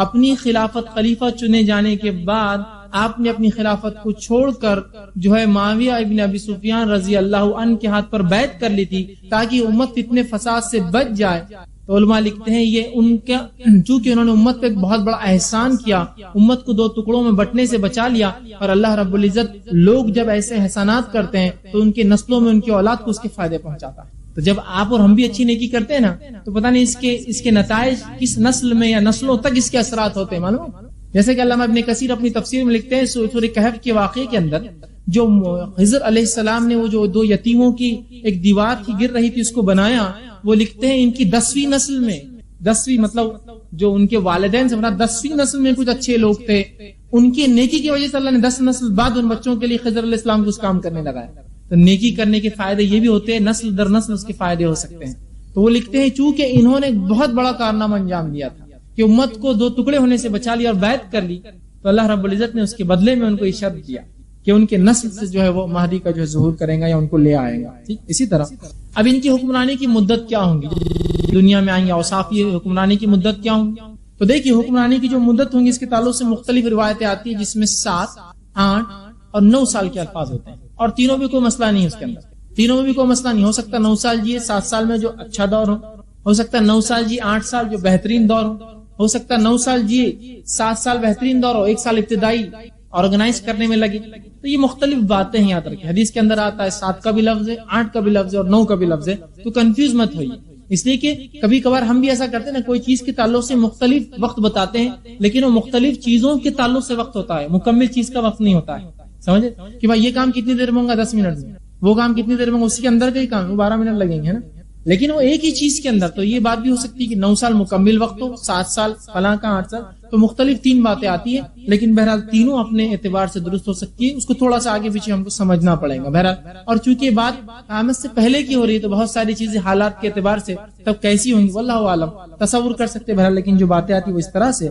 اپنی خلافت خلیفہ چنے جانے کے بعد آپ نے اپنی خلافت کو چھوڑ کر جو ہے معاویہ ابن ابی سفیان رضی اللہ عنہ کے ہاتھ پر بیعت کر لی تھی تاکہ امت فتنے فساد سے بچ جائے. تو علماء لکھتے ہیں یہ ان کا چونکہ انہوں نے امت پہ ایک بہت بڑا احسان کیا، امت کو 2 ٹکڑوں میں بٹنے سے بچا لیا، اور اللہ رب العزت لوگ جب ایسے احسانات کرتے ہیں تو ان کے نسلوں میں ان کی اولاد کو اس کے فائدے پہنچاتا ہے. تو جب آپ اور ہم بھی اچھی نیکی کرتے ہیں نا تو پتہ نہیں اس کے نتائج کس نسل میں یا نسلوں تک اس کے اثرات ہوتے ہیں معلوم. جیسے کہ علامہ ابن کثیر اپنی تفسیر میں لکھتے ہیں سورہ کہف کے واقعے کے اندر جو خضر علیہ السلام نے وہ جو 2 یتیموں کی ایک دیوار کی گر رہی تھی اس کو بنایا، وہ لکھتے ہیں ان کی 10ویں نسل میں 10ویں مطلب جو ان کے والدین سے 10ویں نسل میں کچھ اچھے لوگ تھے، ان کی نیکی کی وجہ سے اللہ نے 10 نسل بعد ان بچوں کے لیے خضر علیہ السلام کو اس کام کرنے لگایا. تو نیکی کرنے کے فائدے یہ بھی ہوتے ہیں، نسل در نسل اس کے فائدے ہو سکتے ہیں. تو وہ لکھتے ہیں چونکہ انہوں نے بہت بڑا کارنامہ انجام دیا تھا کہ امت کو 2 ٹکڑے ہونے سے بچا لیا اور بیعت کر لی، تو اللہ رب العزت نے اس کے بدلے میں ان کو ارشاد دیا کہ ان کے نسل سے جو ہے وہ مہدی کا جو ہے ظہور کرے گا یا ان کو لے آئے گا. اسی طرح اب ان کی حکمرانی کی مدت کیا ہوں گی، دنیا میں آئیں گے اوصاف یہ حکمرانی کی مدت کیا ہوں گی. تو دیکھیے حکمرانی کی جو مدت ہوں گی اس کے تعلق سے مختلف روایتیں آتی ہیں جس میں 7، 8 اور 9 سال کے الفاظ ہوتے ہیں، اور تینوں میں کوئی مسئلہ نہیں ہے. اس کے اندر تینوں میں بھی کوئی مسئلہ نہیں. ہو سکتا 9 سال جیے 7 سال میں جو اچھا دور ہو سکتا ہے 9 سال جی 8 سال جو بہترین دور ہو سکتا ہے 9 سال جیے 7 سال بہترین دور ہو، 1 سال ابتدائی آرگنائز کرنے میں لگے. تو یہ مختلف باتیں ہیں یاد رکھیں. حدیث کے اندر آتا ہے 7 کا بھی لفظ ہے، 8 کا بھی لفظ ہے اور 9 کا بھی لفظ ہے. تو کنفیوز مت ہوئیے، اس لیے کہ کبھی کبھار ہم بھی ایسا کرتے ہیں نا، کوئی چیز کے تعلق سے مختلف وقت بتاتے ہیں لیکن وہ مختلف چیزوں کے تعلق سے وقت ہوتا ہے، مکمل چیز کا وقت نہیں ہوتا ہے. سمجھے کہ بھائی یہ کام کتنی دیر میں ہوگا 10 منٹ میں، وہ کام کتنی دیر میں ہوگا اسی کے اندر کا ہی کام 12 منٹ لگیں گے نا، لیکن وہ ایک ہی چیز کے اندر. تو یہ بات بھی ہو سکتی ہے کہ 9 سال مکمل وقت ہو، 7 سال فلاں کا 8 سال. تو مختلف 3 باتیں آتی ہیں لیکن بہرحال تینوں اپنے اعتبار سے درست ہو سکتی ہے. اس کو تھوڑا سا آگے پیچھے ہم کو سمجھنا پڑے گا بہرحال. اور چونکہ بات قیامت سے پہلے کی ہو رہی ہے تو بہت ساری چیزیں حالات کے اعتبار سے تب کیسی ہوں گی واللہ عالم تصور کر سکتے بہرحال. لیکن جو باتیں آتی وہ اس طرح سے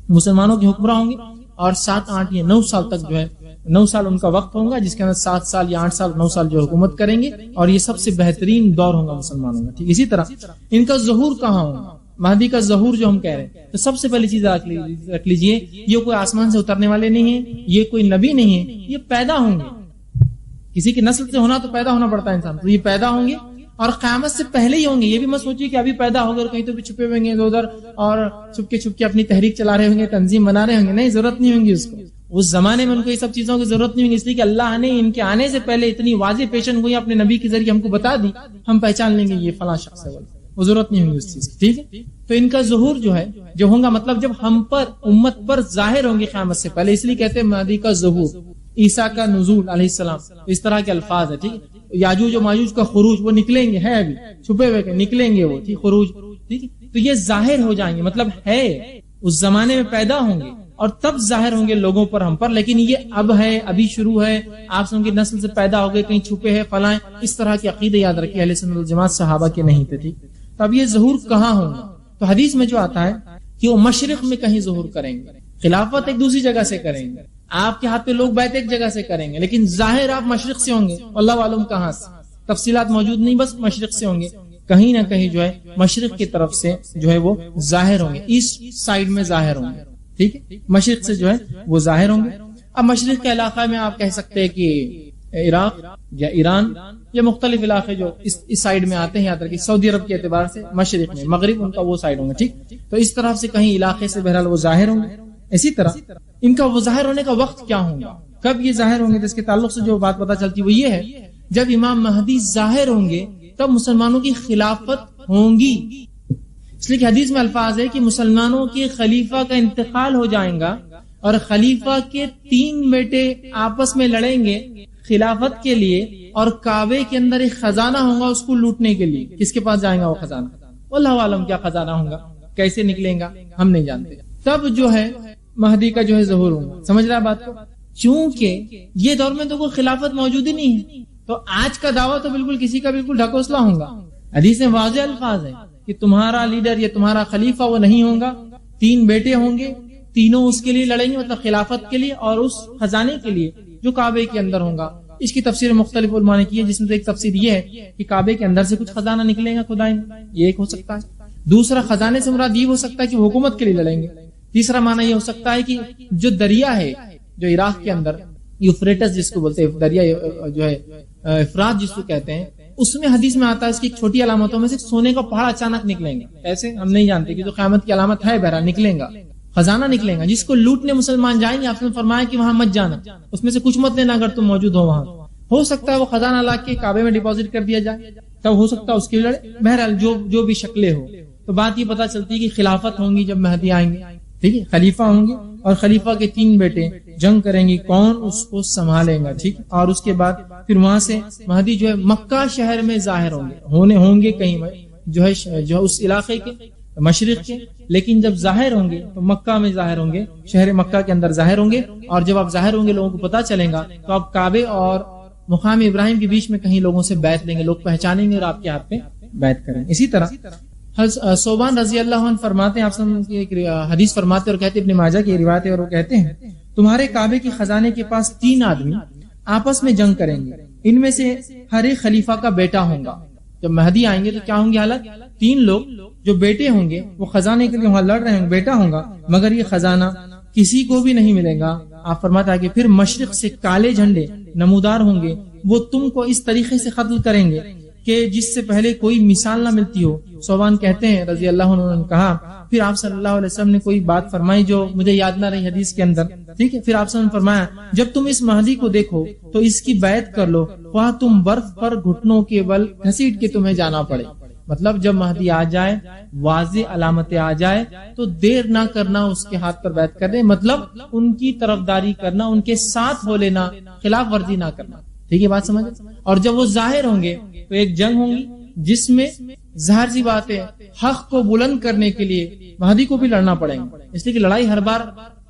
مسلمانوں کے حکمراں ہوں گے اور 7، 8 یا 9 سال تک جو ہے 9 سال ان کا وقت ہوگا جس کے اندر 7 سال یا 8 سال 9 سال جو حکومت کریں گے اور یہ سب سے بہترین دور ہوگا مسلمانوں کا. ٹھیک اسی طرح ان کا ظہور کہاں ہوگا، مہدی کا ظہور جو ہم کہہ رہے ہیں. تو سب سے پہلی چیز رکھ لیجئے یہ کوئی آسمان سے اترنے والے نہیں ہیں، یہ کوئی نبی نہیں ہے، یہ پیدا ہوں گے. کسی کی نسل سے ہونا تو پیدا ہونا پڑتا ہے انسان، تو یہ پیدا ہوں گے اور قیامت سے پہلے ہی ہوں گے. یہ بھی مت سوچیے کہ ابھی پیدا ہو گئے کہیں تو بھی چھپے ہوئے گے ادھر اور چھپ کے اپنی تحریک چلا رہے ہوں گے، تنظیم بنا رہے ہوں گے. نہیں، ضرورت نہیں ہوگی اس کو. اس زمانے میں ان کو یہ سب چیزوں کی ضرورت نہیں ہوگی، اس لیے کہ اللہ نے ان کے آنے سے پہلے اتنی واضح پیشن گوئی اپنے نبی کے ذریعے ہم کو بتا دی، ہم پہچان لیں گے یہ فلاں شخص ہے، وہ ضرورت نہیں ہوگی اس چیز کی. ٹھیک ہے، تو ان کا ظہور جو ہے جو ہوگا مطلب جب ہم پر امت پر ظاہر ہوں گے قیامت سے پہلے، اس لیے کہتے ہیں مہدی کا ظہور، عیسیٰ کا نزول علیہ السلام، اس طرح کے الفاظ ہے. ٹھیک ہے، یاجوج و ماجوج کا خروج، وہ نکلیں گے، ہے ابھی چھپے ہوئے کہ نکلیں گے وہ، ٹھیک خروج. ٹھیک ہے، تو یہ ظاہر ہو جائیں گے، مطلب ہے اس زمانے میں پیدا ہوں گے اور تب ظاہر ہوں گے لوگوں پر ہم پر. لیکن یہ اب ہے، ابھی شروع ہے، آپ سن کی نسل سے پیدا ہو گئے، کہیں چھپے ہیں فلاں، اس طرح کے عقیدے یاد رکھیے اہل سنت والجماعت صحابہ کے نہیں تھے. ٹھیک، تو اب یہ ظہور کہاں ہوگا؟ تو حدیث میں جو آتا ہے کہ وہ مشرق میں کہیں ظہور کریں گے، خلافت ایک دوسری جگہ سے کریں گے، آپ کے ہاتھ پہ لوگ بیعت ایک جگہ سے کریں گے، لیکن ظاہر آپ مشرق سے ہوں گے. اللہ عالم کہاں سے، تفصیلات موجود نہیں، بس مشرق سے ہوں گے، کہیں نہ کہیں جو ہے مشرق کی طرف سے جو ہے وہ ظاہر ہوں گے، ایسٹ سائیڈ میں ظاہر ہوں گے. ٹھیک ہے، مشرق سے جو ہے وہ ظاہر ہوں گے. اب مشرق کے علاقہ میں آپ کہہ سکتے ہیں کہ عراق یا ایران یا مختلف علاقے جو اس سائیڈ میں آتے ہیں، یاد رکھیے سعودی عرب کے اعتبار سے مشرق میں، مغرب ان کا وہ سائیڈ ہوں گے. ٹھیک، تو اس طرف سے کہیں علاقے سے بہرحال وہ ظاہر ہوں گے. اسی طرح ان کا وہ ظاہر ہونے کا وقت کیا ہوگا، کب یہ ظاہر ہوں گے، جس کے تعلق سے جو بات پتہ چلتی وہ یہ ہے جب امام مہدی ظاہر ہوں گے تب مسلمانوں کی خلافت ہوں گی. اس لیے کہ حدیث میں الفاظ ہے کہ مسلمانوں کے خلیفہ کا انتقال ہو جائے گا اور خلیفہ کے 3 بیٹے آپس میں لڑیں گے خلافت کے لیے، اور کعبے کے اندر ایک خزانہ ہوگا اس کو لوٹنے کے لیے. کس کے پاس جائے گا وہ خزانہ؟ واللہ عالم کیا خزانہ ہوگا، کیسے نکلیں گا ہم نہیں جانتے. تب جو ہے مہدی کا جو ہے ظہور ہوگا. سمجھ رہا ہے بات کو؟ چونکہ یہ دور میں تو کوئی خلافت موجود ہی نہیں ہے، تو آج کا دعویٰ تو بالکل کسی کا بالکل ڈھکوسلا ہوگا. حدیث میں واضح الفاظ ہے کہ تمہارا لیڈر یا تمہارا خلیفہ وہ نہیں ہوگا، 3 بیٹے ہوں گے، تینوں اس کے لیے لڑیں گے، مطلب خلافت کے لیے اور اس خزانے کے لیے جو کعبے کے اندر ہوگا. اس کی تفسیر مختلف علماء نے کی ہے، جس میں ایک تفسیر یہ ہے کہ کعبے کے اندر سے کچھ خزانہ نکلے گا خدائیں، یہ ایک ہو سکتا ہے. دوسرا خزانے سے مراد یہ ہو سکتا ہے کہ وہ حکومت کے لیے لڑیں گے. تیسرا معنی یہ ہو سکتا ہے کہ جو دریا ہے جو عراق کے اندر یوفریٹس جس کو بولتے ہیں, دریا جو ہے افرات جس کو کہتے ہیں, اس میں حدیث میں آتا ہے اس کی ایک چھوٹی علامتوں میں سے سونے کا پہاڑ اچانک نکلیں گے. ایسے ہم نہیں جانتے کہ جو قیامت کی علامت ہے بہرحال نکلیں گا, خزانہ نکلیں گا جس کو لوٹنے مسلمان جائیں گے. آپ نے فرمایا کہ وہاں مت جانا, اس میں سے کچھ مت لینا اگر تم موجود ہو وہاں. ہو سکتا ہے وہ خزانہ لا کے کعبے میں ڈپازٹ کر دیا جائے, تب ہو سکتا ہے اس کے لڑے. بہرحال جو بھی شکلیں ہو, تو بات یہ پتا چلتی ہے کہ خلافت ہوں گی جب مہدی آئیں گے, ٹھیک ہے, خلیفہ ہوں گے اور خلیفہ کے 3 بیٹے جنگ کریں گے, کون اس کو سنبھالے گا, ٹھیک. اور اس کے بعد پھر وہاں سے مہدی جو ہے مکہ شہر میں ظاہر ہوں گے کہیں جو ہے اس علاقے کے مشرق کے, لیکن جب ظاہر ہوں گے تو مکہ میں ظاہر ہوں گے, شہر مکہ کے اندر ظاہر ہوں گے. اور جب آپ ظاہر ہوں گے لوگوں کو پتا چلے گا تو آپ کعبے اور مقام ابراہیم کے بیچ میں کہیں لوگوں سے بیعت لیں گے, لوگ پہچانیں گے اور آپ کے ہاتھ پہ بیعت کریں. اسی طرح صوبان رضی اللہ عنہ فرماتے ہیں, آپ سے ایک حدیث فرماتے اور کہتے ابن ماجہ کی روایت ہے, اور وہ کہتے ہیں تمہارے کعبے کے خزانے کے پاس 3 آدمی آپس میں جنگ کریں گے, ان میں سے ہر ایک خلیفہ کا بیٹا ہوگا. جب مہدی آئیں گے تو کیا ہوں گی حالت, 3 لوگ جو بیٹے ہوں گے وہ خزانے کے لیے وہاں لڑ رہے ہیں, بیٹا ہوگا مگر یہ خزانہ کسی کو بھی نہیں ملے گا. آپ فرماتے ہیں کہ پھر مشرق سے کالے جھنڈے نمودار ہوں گے, وہ تم کو اس طریقے سے قتل کریں گے کہ جس سے پہلے کوئی مثال نہ ملتی ہو. صوبان کہتے ہیں رضی اللہ عنہ نے کہا پھر آپ صلی اللہ علیہ وسلم نے کوئی بات فرمائی جو مجھے یاد نہ رہی حدیث کے اندر, ٹھیک ہے. پھر آپ نے فرمایا جب تم اس مہدی کو دیکھو تو اس کی بیعت کر لو, وہاں تم برف پر گھٹنوں کے بل گھسیٹ کے تمہیں جانا پڑے. مطلب جب مہدی آ جائے, واضح علامتیں آ جائے تو دیر نہ کرنا اس کے ہاتھ پر بیعت کرنے, مطلب ان کی طرفداری کرنا, ان کے ساتھ ہو لینا, خلاف ورزی نہ کرنا. ٹھیک ہے بات سمجھ. اور جب وہ ظاہر ہوں گے تو ایک جنگ ہوں گی جس میں ظاہر سی بات ہے حق کو بلند کرنے کے لیے مہدی کو بھی لڑنا پڑے گا, اس لیے کہ لڑائی ہر بار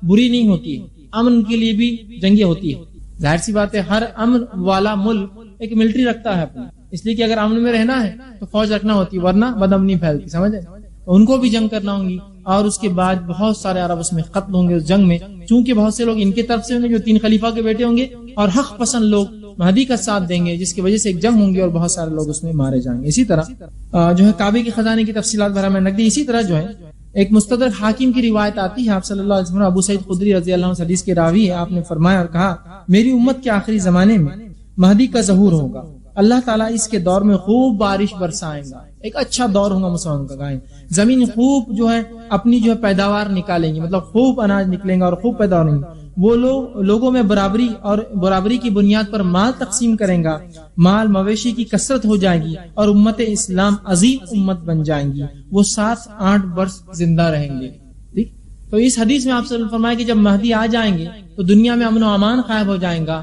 بری نہیں ہوتی ہے, امن کے لیے بھی جنگیں ہوتی ہے. ظاہر سی بات ہے ہر امن والا ملک ایک ملٹری رکھتا ہے اپنا, اس لیے کہ اگر امن میں رہنا ہے تو فوج رکھنا ہوتی ہے, ورنہ بدامنی پھیلتی, سمجھے. ان کو بھی جنگ کرنا ہوں گی, اور اس کے بعد بہت سارے عرب اس میں قتل ہوں گے اس جنگ میں, چونکہ بہت سے لوگ ان کی طرف سے ہوں گے جو 3 خلیفہ کے بیٹے ہوں گے, اور حق پسند لوگ مہدی کا ساتھ دیں گے, جس کی وجہ سے ایک جنگ ہوں گی اور بہت سارے لوگ اس میں مارے جائیں گے. اسی طرح جو ہے کعبے کے خزانے کی تفصیلات بھرا میں رکھ دی. اسی طرح جو ہے ایک مستدرک حاکم کی روایت آتی ہے, آپ صلی اللہ علیہ وسلم ابو سعید خدری رضی اللہ عنہ حدیث کے راوی ہے, آپ نے فرمایا اور کہا میری امت کے آخری زمانے میں مہدی کا ظہور ہوگا, اللہ تعالیٰ اس کے دور میں خوب بارش برسائیں گا, ایک اچھا دور ہوگا مسلمانوں کا, زمین خوب جو ہے اپنی جو ہے پیداوار نکالیں گی, مطلب خوب اناج نکلیں گا اور خوب پیداوار ہوں گی. وہ لوگوں میں برابری کی بنیاد پر مال تقسیم کریں گا, مال مویشی کی کثرت ہو جائے گی اور امت اسلام عظیم امت بن جائیں گی, وہ 7-8 برس زندہ رہیں گے. ٹھیک. تو اس حدیث میں آپ سے فرمایا کہ جب مہدی آ جائیں گے تو دنیا میں امن و امان قائم ہو جائیں گا,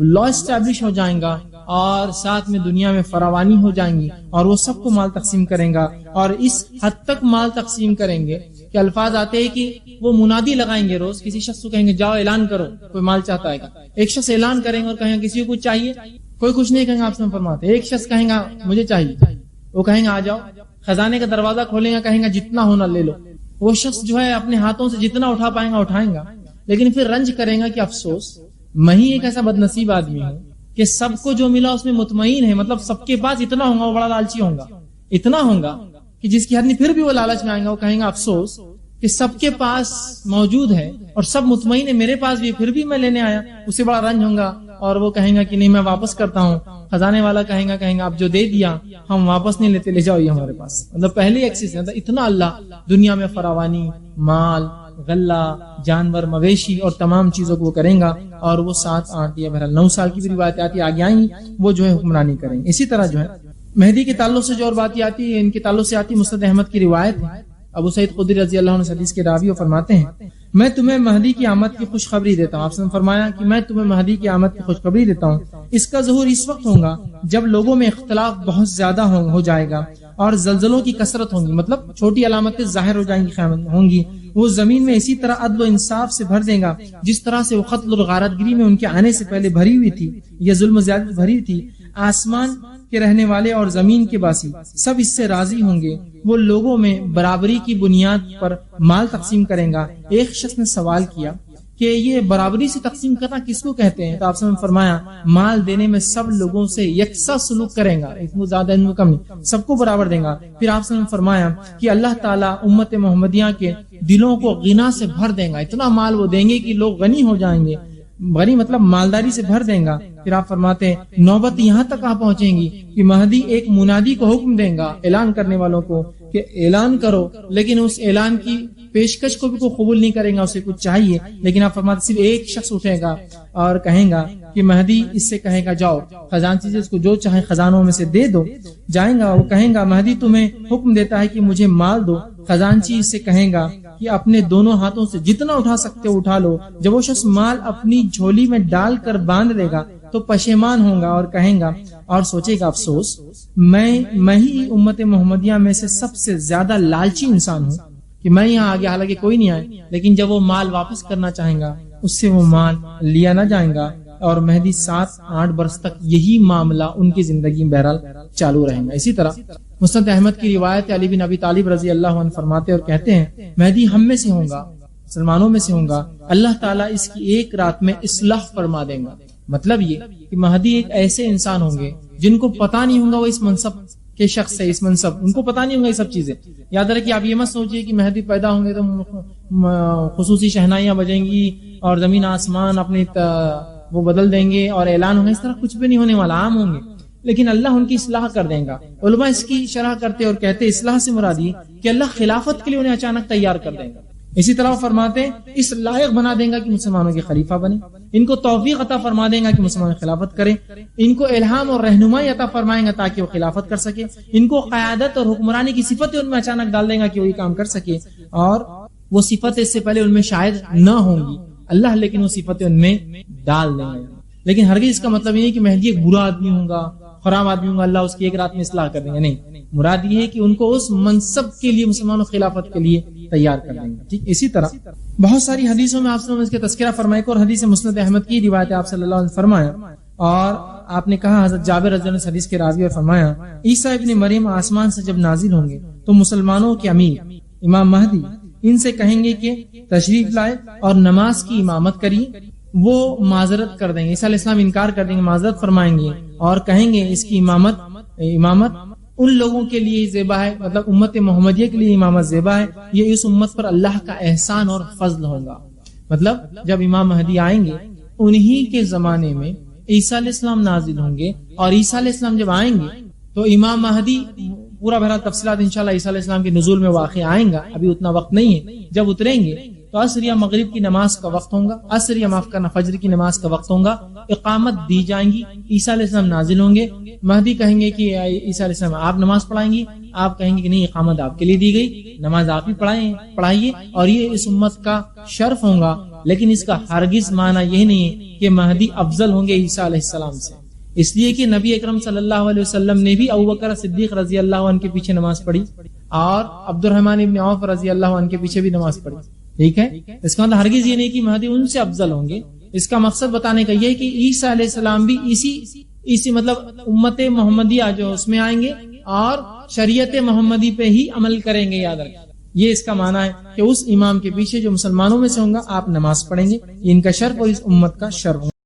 لا اسٹیبلش ہو جائیں گا, اور ساتھ میں دنیا میں فراوانی ہو جائیں گی, اور وہ سب کو مال تقسیم کریں گا. اور اس حد تک مال تقسیم کریں گے کہ الفاظ آتے ہیں کہ وہ منادی لگائیں گے, روز کسی شخص کو کہیں گے جاؤ اعلان کرو, کوئی مال چاہتا ہے, ایک شخص اعلان کریں گے اور کہیں گے کسی کو کچھ چاہیے, کوئی کچھ نہیں کہیں گا. آپ سے فرماتے ایک شخص کہیں گا مجھے چاہیے, وہ کہیں گا آ جاؤ, خزانے کا دروازہ کھولیں گا, کہیں گا جتنا ہونا لے لو. وہ شخص جو ہے اپنے ہاتھوں سے جتنا اٹھا پائیں گا اٹھائیں گا, لیکن پھر رنج کریں گا کہ افسوس میں ہی ایک ایسا بدنصیب آدمی ہوں کہ سب کو جو ملا اس میں مطمئن ہے, مطلب سب کے پاس اتنا ہوگا, وہ بڑا لالچی ہوگا, اتنا ہوگا کہ جس کی حد نہیں, پھر بھی وہ لالچ میں آئیں گا, وہ کہیں گا افسوس کہ سب کے پاس موجود ہے اور سب مطمئن ہے میرے پاس بھی, پھر بھی میں لینے آیا, اسے بڑا رنج ہوگا, اور وہ کہیں گا کہ نہیں میں واپس کرتا ہوں. خزانے والا کہیں گا آپ جو دے دیا ہم واپس نہیں لیتے, لے جاؤ یہ ہمارے پاس. مطلب پہلے ایکسس ہے, اتنا اللہ دنیا میں فراوانی, مال, غلہ, جانور, مویشی اور تمام چیزوں کو وہ کریں گا, اور وہ 7-8 یا بہرحال 9 سال کی بھی روایت آتی آگے آئیں, وہ جو ہے حکمرانی کریں گے. اسی طرح جو ہے مہدی کے تعلق سے جو اور بات آتی ہے, ان کے تعلق سے آتی مسند احمد کی روایت ہے, ابو سعید خدری رضی اللہ عنہ حدیث کے راوی فرماتے ہیں میں تمہیں مہدی کی آمد کی خوشخبری دیتا ہوں. آپ نے فرمایا کہ میں تمہیں مہدی کی آمد کی خوشخبری دیتا ہوں, اس کا ظہور اس وقت ہوگا جب لوگوں میں اختلاف بہت زیادہ ہو جائے گا اور زلزلوں کی کثرت ہوں گی, مطلب چھوٹی علامتیں ظاہر ہو جائیں گی, ہوں گی. وہ زمین میں اسی طرح عدل و انصاف سے بھر دے گا جس طرح سے وہ قتل اور غارت گری میں ان کے آنے سے پہلے بھری ہوئی تھی, یا ظلم و زیادتی بھری تھی. آسمان کے رہنے والے اور زمین کے باسی سب اس سے راضی ہوں گے. وہ لوگوں میں برابری کی بنیاد پر مال تقسیم کریں گا. ایک شخص نے سوال کیا کہ یہ برابری سے تقسیم کرنا کس کو کہتے ہیں؟ تو آپ نے فرمایا مال دینے میں سب لوگوں سے یکساں سلوک کرے گا، اس میں زیادہ ان میں کم نہیں، سب کو برابر دے گا۔ پھر آپ نے فرمایا کہ اللہ تعالیٰ امت محمدیہ کے دلوں کو غنا سے بھر دے گا، اتنا مال وہ دیں گے کہ لوگ غنی ہو جائیں گے، غنی مطلب مالداری سے بھر دیں گا۔ پھر آپ فرماتے ہیں نوبت یہاں تک آ پہنچیں گی کہ مہدی ایک منادی کو حکم دیں گا اعلان کرنے والوں کو کہ اعلان کرو، لیکن اس اعلان کی پیشکش کو بھی کوئی قبول نہیں کرے گا، اسے کچھ چاہیے، لیکن آپ فرماتے صرف ایک شخص اٹھے گا اور کہیں گا کہ مہدی اس سے کہے گا جاؤ خزانچی سے اس کو جو چاہے خزانوں میں سے دے دو، جائیں گا، وہ کہیں گا مہدی تمہیں حکم دیتا ہے کہ مجھے مال دو، خزانچی اس سے کہیں گا کہ اپنے دونوں ہاتھوں سے جتنا اٹھا سکتے اٹھا لو، جب وہ شخص مال اپنی جھولی میں ڈال کر باندھ دے گا تو پشیمان ہوگا اور کہیں گا اور سوچے گا افسوس میں ہی امت محمدیہ میں سے سب سے زیادہ لالچی انسان ہوں کہ میں یہاں آگے، حالانکہ کوئی نہیں آئے، لیکن جب وہ مال واپس کرنا چاہیں گا اس سے وہ مال لیا نہ جائیں گا، اور مہدی 7-8 برس تک یہی معاملہ ان کی زندگی میں بہرحال چالو رہے گا۔ اسی طرح مسند احمد کی روایت علی بن ابی طالب رضی اللہ عنہ فرماتے اور کہتے ہیں مہدی ہم میں سے ہوں گا، مسلمانوں میں سے ہوں گا، اللہ تعالیٰ اس کی ایک رات میں اصلاح فرما دیں گا۔ مطلب یہ کہ مہدی ایک ایسے انسان ہوں گے جن کو پتا نہیں ہوگا وہ اس منصب کے شخص ہے، اس منصب ان کو پتا نہیں ہوگا یہ سب چیزیں۔ یاد رکھیے آپ یہ مت سوچیے کہ مہدی پیدا ہوں گے تو خصوصی شہنائیاں بجیں گی اور زمین آسمان اپنی وہ بدل دیں گے اور اعلان ہوگا، اس طرح کچھ بھی نہیں ہونے والا، عام ہوں گے، لیکن اللہ ان کی اصلاح کر دیں گا۔ علماء اس کی شرح کرتے اور کہتے اصلاح سے مراد یہ کہ اللہ خلافت کے لیے انہیں اچانک تیار کر دیں گا۔ اسی طرح وہ فرماتے ہیں اس لائق بنا دیں گا کہ مسلمانوں کے خلیفہ بنے، ان کو توفیق عطا فرما دیں گا کہ مسلمان خلافت کریں، ان کو الہام اور رہنمائی عطا فرمائیں گا تاکہ وہ خلافت کر سکے، ان کو قیادت اور حکمرانی کی صفتیں ان میں اچانک ڈال دیں گا کہ وہ یہ کام کر سکے، اور وہ صفتیں اس سے پہلے ان میں شاید نہ ہوں گی، اللہ لیکن وہ صفتیں ان میں ڈال دیں گے۔ لیکن ہرگز اس کا مطلب یہ ہے کہ مہدی ایک برا آدمی ہوگا، خراب آدمی ہوگا، اللہ اس کی ایک رات میں اصلاح کر دیں گے، نہیں، مراد یہ ہے کہ ان کو اس منصب کے لیے، مسلمانوں خلافت کے لیے تیار کر دیں گے۔ ٹھیک اسی طرح بہت ساری حدیثوں میں آپ نے اس کے تذکرہ فرمائے کو، اور حدیث مسند احمد کی روایت آپ صلی اللہ علیہ وسلم فرمایا، اور آپ نے کہا حضرت جابر رضی اللہ عنہ حدیث کے راوی اور فرمایا عیسیٰ ابن مریم آسمان سے جب نازل ہوں گے تو مسلمانوں کے امیر امام مہدی ان سے کہیں گے کہ تشریف لائے اور نماز کی امامت کریے، وہ معذرت کر دیں گے، عیسیٰ علیہ السلام انکار کر دیں گے، معذرت فرمائیں گے اور کہیں گے اس کی امامت ان لوگوں کے لیے زیبا ہے، مطلب امت محمدیہ کے لیے امامت زیبا ہے، یہ اس امت پر اللہ کا احسان اور فضل ہوگا۔ مطلب جب امام مہدی آئیں گے انہی کے زمانے میں عیسیٰ علیہ السلام نازل ہوں گے، اور عیسیٰ علیہ السلام جب آئیں گے تو امام مہدی پورا بھرا تفصیلات انشاءاللہ عیسیٰ علیہ السلام کے نزول میں واقع آئیں گا، ابھی اتنا وقت نہیں ہے، جب اتریں گے تو عصر یا مغرب کی نماز کا وقت ہوگا، عصر یا معاف کرنا فجر کی نماز کا وقت ہوگا، اقامت دی جائیں گی، عیسیٰ علیہ السلام نازل ہوں گے، مہدی کہیں گے کہ عیسیٰ علیہ السلام آپ نماز پڑھائیں گی، آپ کہیں گے کہ نہیں اقامت آپ کے لیے دی گئی، نماز آپ ہی پڑھائیے، اور یہ اس امت کا شرف ہوگا، لیکن اس کا ہرگز معنی یہ نہیں ہے کہ مہدی افضل ہوں گے عیسیٰ علیہ السلام سے، اس لیے کہ نبی اکرم صلی اللہ علیہ وسلم نے بھی ابوبکر صدیق رضی اللہ عنہ کے پیچھے نماز پڑھی اور عبد الرحمن ابن عوف رضی اللہ عنہ کے پیچھے بھی نماز پڑھی، ٹھیک ہے، اس کا مطلب ہرگز یہ نہیں کہ مہدی ان سے افضل ہوں گے، اس کا مقصد بتانے کا یہ ہے کہ عیسیٰ علیہ السلام بھی اسی مطلب امت محمدیہ جو اس میں آئیں گے اور شریعت محمدی پہ ہی عمل کریں گے، یاد رکھیں، یہ اس کا معنی ہے کہ اس امام کے پیچھے جو مسلمانوں میں سے ہوں گا آپ نماز پڑھیں گے، یہ ان کا شرف اور اس امت کا شرف ہوگا۔